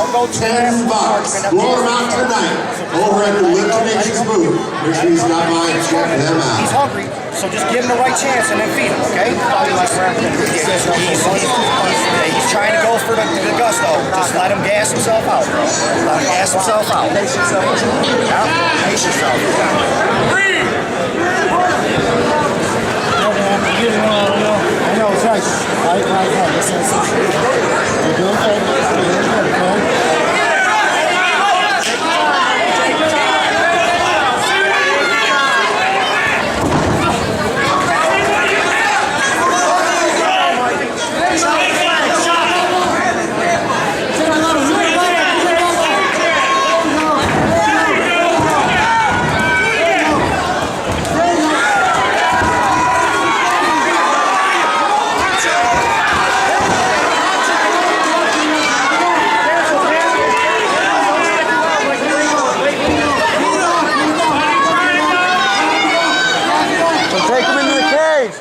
Don't go too fast. $10. Blow him out tonight. Over at the Lift Nations booth. Make sure he's not mine. Check them out. He's hungry, so just give him the right chance and then feed him, okay? He's trying to go for the gusto. Just let him gas himself out, bro. Let him gas himself out. Pace yourself. Yeah, pace yourself. I know, it's right. You're doing good.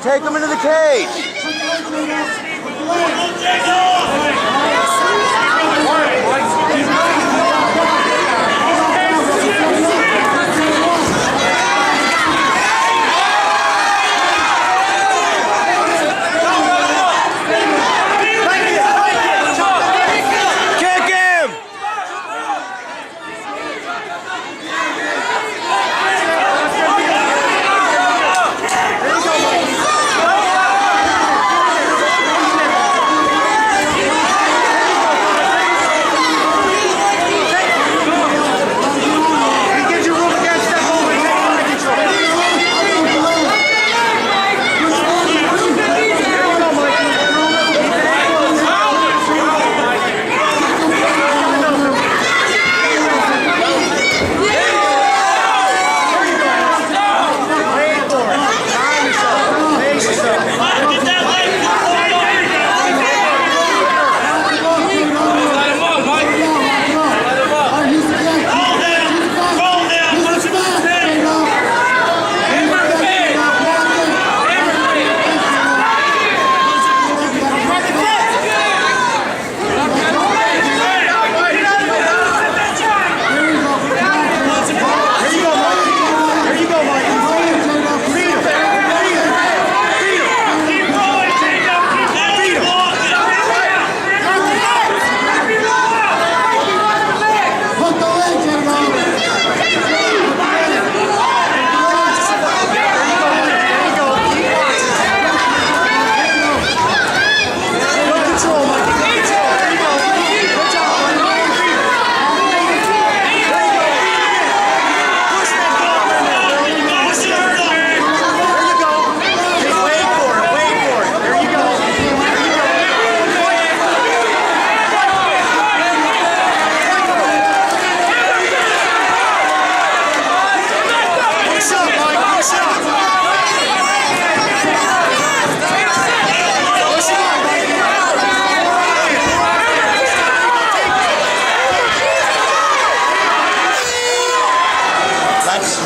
Take him into the cage.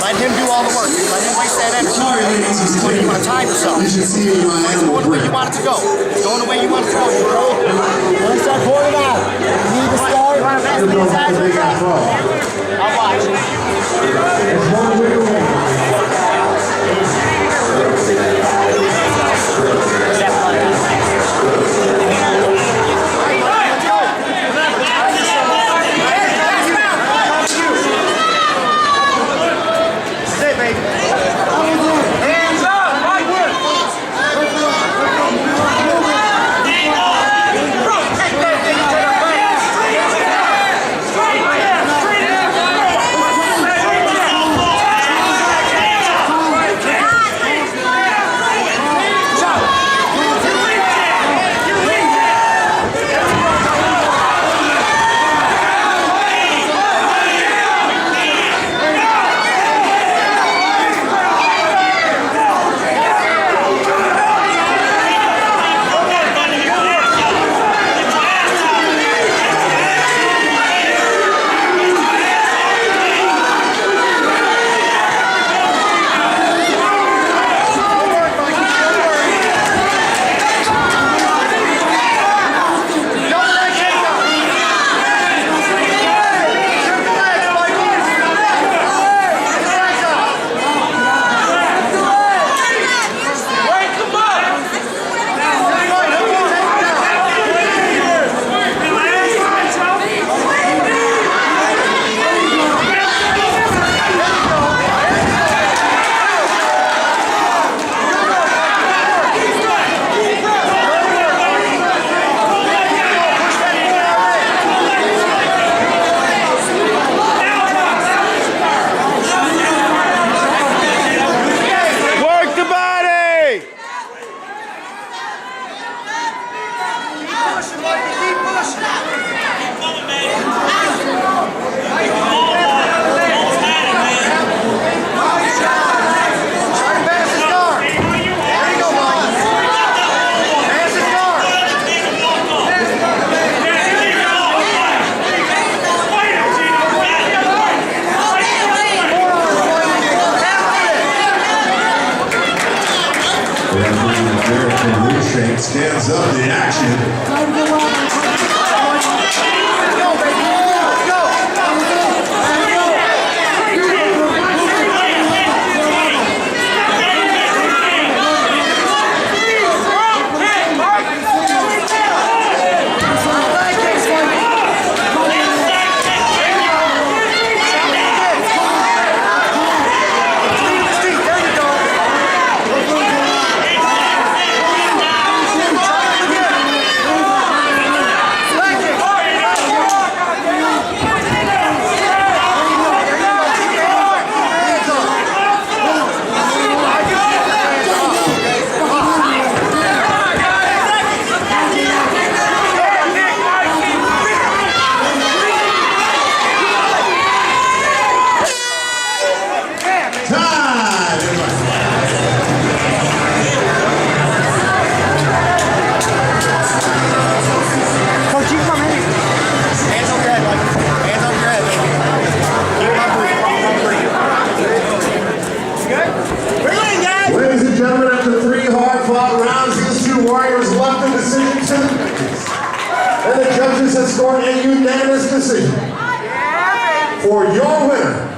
Let him do all the work. Let him waste that energy. Sorry, ladies and gentlemen. You want to time yourself. You should see my It's going the way you want it to go. It's going the way you want it to go. Let's start pouring it out. You need to start. I'll watch. It's one wiggle Stands up the action. Ladies and gentlemen, after 3 hard-fought rounds, these 2 warriors left the decision to the judges. And the judges have scored a unanimous decision for your winner.